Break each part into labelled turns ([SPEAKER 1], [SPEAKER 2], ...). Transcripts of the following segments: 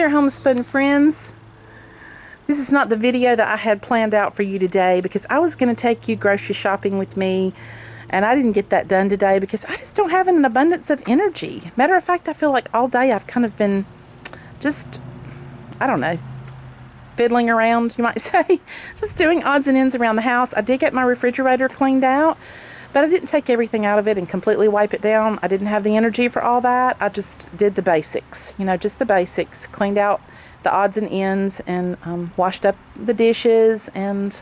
[SPEAKER 1] there, homespun friends. This is not the video that I had planned out for you today because I was going to take you grocery shopping with me, and I didn't get that done today because I just don't have an abundance of energy. Matter of fact, I feel like all day I've kind of been just, I don't know, fiddling around, you might say. Just doing odds and ends around the house. I did get my refrigerator cleaned out, but I didn't take everything out of it and completely wipe it down. I didn't have the energy for all that. I just did the basics, you know, just the basics. Cleaned out the odds and ends and washed up the dishes, and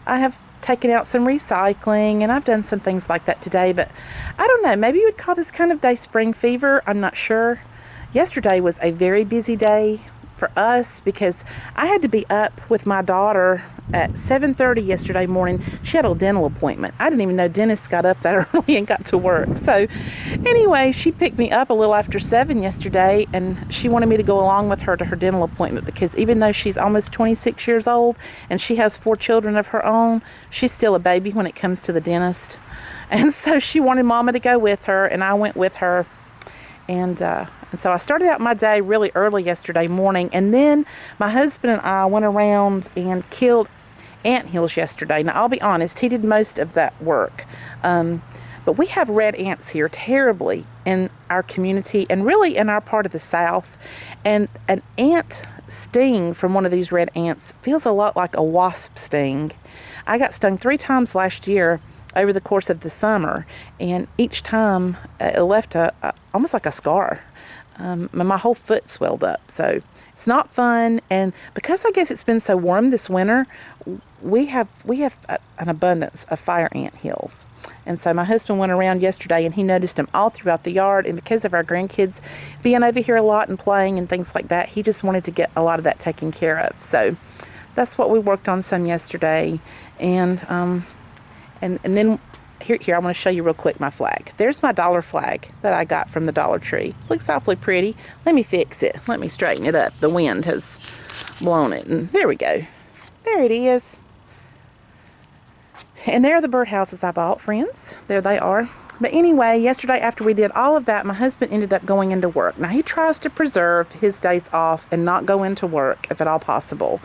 [SPEAKER 1] I have taken out some recycling, and I've done some things like that today. But I don't know, maybe you would call this kind of day spring fever. I'm not sure. Yesterday was a very busy day for us because I had to be up with my daughter at 7:30 yesterday morning. She had a dental appointment. I didn't even know dentists got up that early and got to work. So anyway, she picked me up a little after 7 yesterday, and she wanted me to go along with her to her dental appointment because even though she's almost 26 years old and she has 4 children of her own, she's still a baby when it comes to the dentist. And so she wanted Mama to go with her, and I went with her. And so I started out my day really early yesterday morning, and then my husband and I went around and killed anthills yesterday. Now, I'll be honest, he did most of that work. But we have red ants here terribly in our community and really in our part of the South. And an ant sting from one of these red ants feels a lot like a wasp sting. I got stung 3 times last year over the course of the summer, and each time it left almost like a scar. My whole foot swelled up, so it's not fun. And because I guess it's been so warm this winter, we have an abundance of fire ant hills. And so my husband went around yesterday and he noticed them all throughout the yard, and because of our grandkids being over here a lot and playing and things like that, he just wanted to get a lot of that taken care of. So that's what we worked on some yesterday. And then here, I want to show you real quick my flag. There's my dollar flag that I got from the Dollar Tree. Looks awfully pretty. Let me fix it. Let me straighten it up. The wind has blown it, and there we go. There it is. And there are the birdhouses I bought, friends. There they are. But anyway, yesterday after we did all of that, my husband ended up going into work. Now, he tries to preserve his days off and not go into work if at all possible.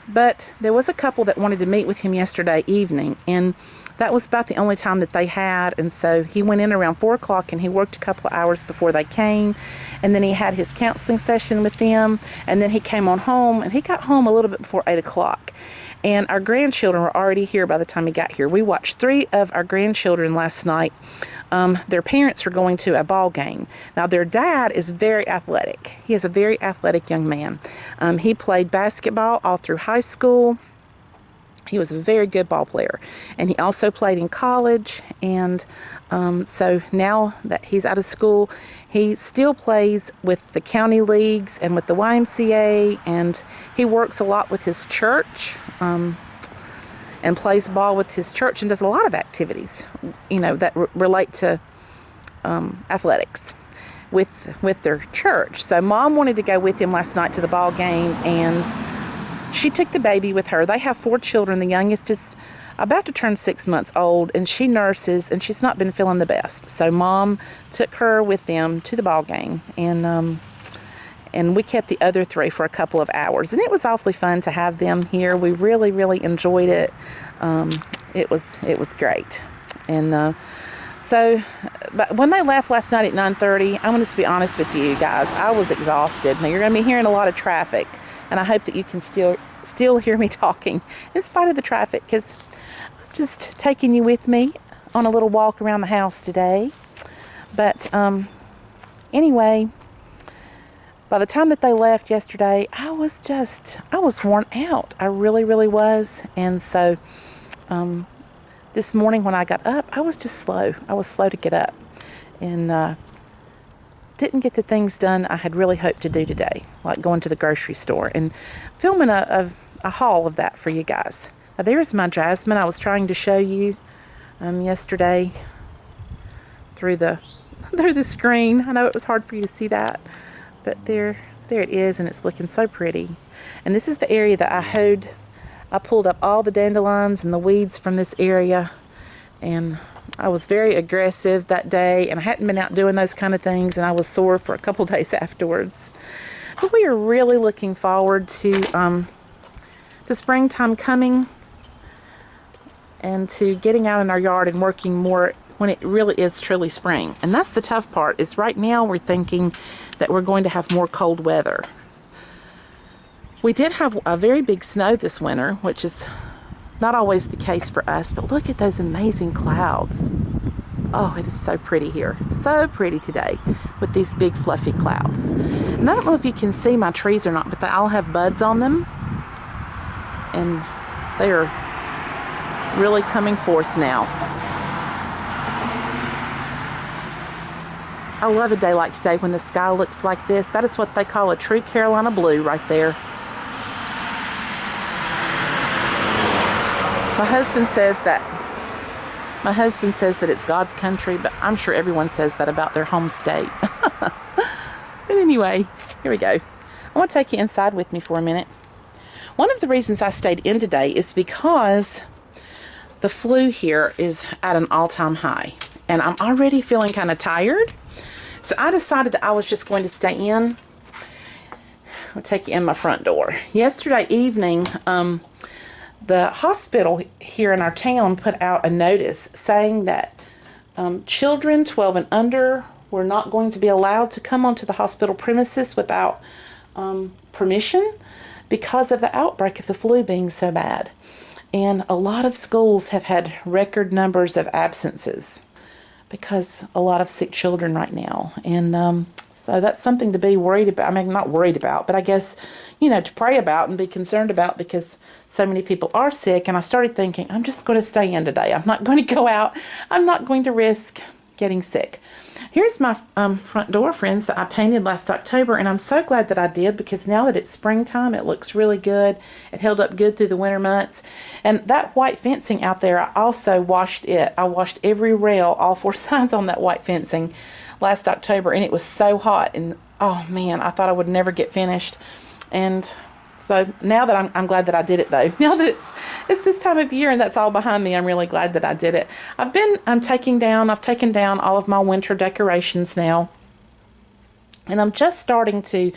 [SPEAKER 1] But there was a couple that wanted to meet with him yesterday evening, and that was about the only time that they had. And so he went in around 4 o'clock and he worked a couple of hours before they came, and then he had his counseling session with them, and then he came on home, and he got home a little bit before 8 o'clock. And our grandchildren were already here by the time he got here. We watched 3 of our grandchildren last night. Their parents were going to a ball game. Now, their dad is very athletic. He is a very athletic young man. He played basketball all through high school. He was a very good ball player. And he also played in college. And so now that he's out of school, he still plays with the county leagues and with the YMCA. And he works a lot with his church. And plays ball with his church and does a lot of activities, you know, that relate to athletics with their church. So Mom wanted to go with him last night to the ball game, and she took the baby with her. They have 4 children. The youngest is about to turn 6 months old, and she nurses, and she's not been feeling the best. So Mom took her with them to the ball game, and we kept the other 3 for a couple of hours. And it was awfully fun to have them here. We really, really enjoyed it. It was great. And but when they left last night at 9:30, I'm going to be honest with you guys, I was exhausted. Now, you're going to be hearing a lot of traffic, and I hope that you can still hear me talking in spite of the traffic, because I'm just taking you with me on a little walk around the house today. But anyway, by the time that they left yesterday, I was worn out. I really, really was. And so this morning when I got up, I was just slow. I was slow to get up, and didn't get the things done I had really hoped to do today, like going to the grocery store and filming a haul of that for you guys. Now, there's my jasmine I was trying to show you yesterday through the screen. I know it was hard for you to see that, but there it is, and it's looking so pretty. And this is the area that I hoed. I pulled up all the dandelions and the weeds from this area, and I was very aggressive that day, and I hadn't been out doing those kind of things, and I was sore for a couple days afterwards. But we are really looking forward to springtime coming and to getting out in our yard and working more when it really is truly spring. And that's the tough part, is right now we're thinking that we're going to have more cold weather. We did have a very big snow this winter, which is not always the case for us, but look at those amazing clouds. Oh, it is so pretty here. So pretty today with these big fluffy clouds. And I don't know if you can see my trees or not, but they all have buds on them. And they are really coming forth now. I love a day like today when the sky looks like this. That is what they call a true Carolina blue right there. My husband says that it's God's country, but I'm sure everyone says that about their home state. But anyway, here we go. I want to take you inside with me for a minute. One of the reasons I stayed in today is because the flu here is at an all-time high, and I'm already feeling kind of tired. So I decided that I was just going to stay in. I'll take you in my front door. Yesterday evening, the hospital here in our town put out a notice saying that children 12 and under were not going to be allowed to come onto the hospital premises without permission because of the outbreak of the flu being so bad. And a lot of schools have had record numbers of absences because a lot of sick children right now. And so that's something to be worried about. I mean, not worried about, but I guess, you know, to pray about and be concerned about, because so many people are sick. And I started thinking, I'm just going to stay in today. I'm not going to go out. I'm not going to risk getting sick. Here's my front door, friends, that I painted last October, and I'm so glad that I did, because now that it's springtime, it looks really good. It held up good through the winter months. And that white fencing out there, I also washed it. I washed every rail, all four sides on that white fencing last October, and it was so hot, and oh man, I thought I would never get finished. And so now that I'm glad that I did it, though. Now that it's this time of year and that's all behind me, I'm really glad that I did it. I've taken down all of my winter decorations now, and I'm just starting to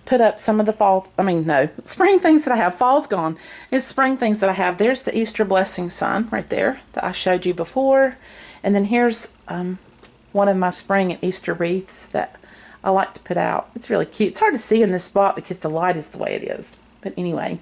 [SPEAKER 1] put up some of the spring things that I have. Fall's gone. It's spring things that I have. There's the Easter blessing sign right there that I showed you before, and then here's one of my spring and Easter wreaths that I like to put out. It's really cute. It's hard to see in this spot because the light is the way it is. But anyway,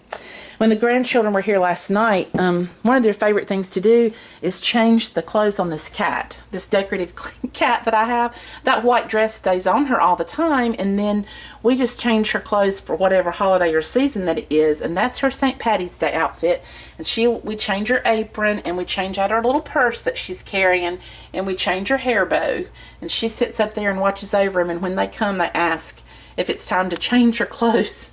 [SPEAKER 1] when the grandchildren were here last night, one of their favorite things to do is change the clothes on this cat, this decorative cat that I have. That white dress stays on her all the time, and then we just change her clothes for whatever holiday or season that it is, and that's her St. Patty's Day outfit. And we change her apron, and we change out her little purse that she's carrying, and we change her hair bow, and she sits up there and watches over them, and when they come, they ask if it's time to change her clothes.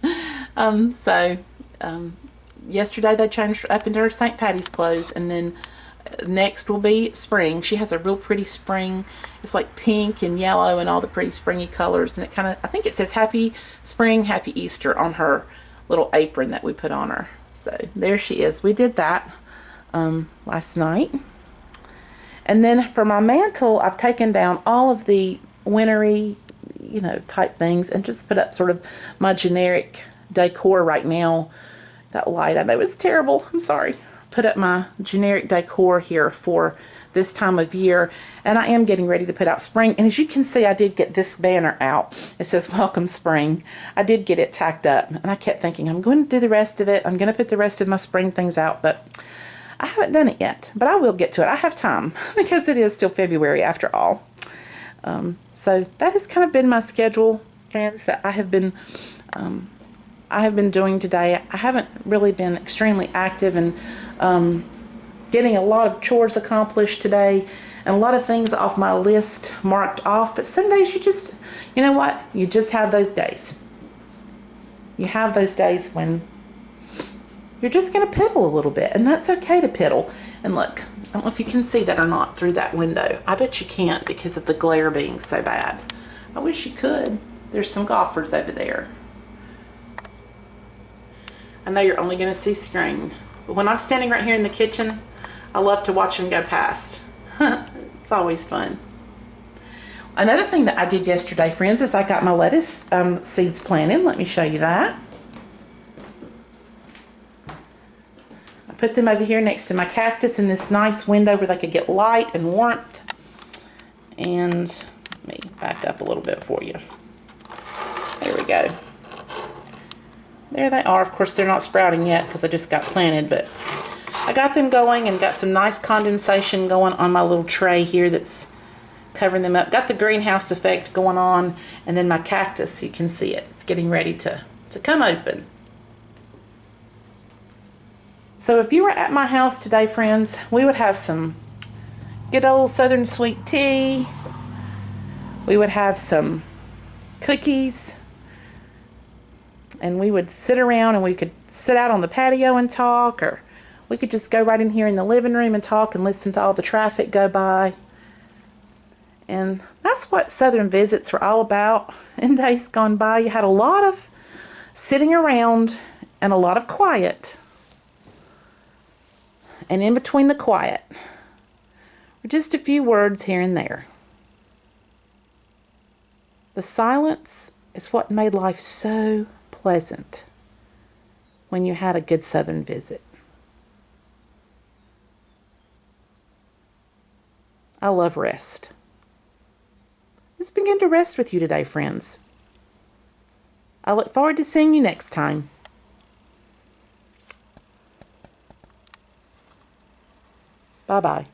[SPEAKER 1] Yesterday they changed her up into her St. Patty's clothes, and then next will be spring. She has a real pretty spring. It's like pink and yellow and all the pretty springy colors, and I think it says Happy Spring, Happy Easter on her little apron that we put on her. So there she is. We did that last night. And then for my mantle, I've taken down all of the wintry, type things, and just put up sort of my generic decor right now. That light, I know, is terrible. I'm sorry. Put up my generic decor here for this time of year, and I am getting ready to put out spring. And as you can see, I did get this banner out. It says Welcome Spring. I did get it tacked up, and I kept thinking I'm going to do the rest of it. I'm going to put the rest of my spring things out, but I haven't done it yet. But I will get to it. I have time because it is still February after all. So that has kind of been my schedule, friends, that I have been doing today. I haven't really been extremely active and getting a lot of chores accomplished today, and a lot of things off my list marked off. But some days you just, you know what? You just have those days. You have those days when you're just going to piddle a little bit, and that's okay to piddle. And look, I don't know if you can see that or not through that window. I bet you can't because of the glare being so bad. I wish you could. There's some golfers over there. I know you're only going to see screen, but when I'm standing right here in the kitchen, I love to watch them go past. It's always fun. Another thing that I did yesterday, friends, is I got my lettuce seeds planted. Let me show you that. I put them over here next to my cactus in this nice window where they could get light and warmth. And let me back up a little bit for you. There we go. There they are. Of course, they're not sprouting yet because they just got planted, but I got them going and got some nice condensation going on my little tray here that's covering them up. Got the greenhouse effect going on, and then my cactus, you can see it. It's getting ready to come open. So if you were at my house today, friends, we would have some good old Southern sweet tea. We would have some cookies, and we would sit around and we could sit out on the patio and talk, or we could just go right in here in the living room and talk and listen to all the traffic go by. And that's what Southern visits were all about in days gone by. You had a lot of sitting around and a lot of quiet. And in between the quiet were just a few words here and there. The silence is what made life so pleasant when you had a good Southern visit. I love rest. Let's begin to rest with you today, friends. I look forward to seeing you next time. Bye-bye.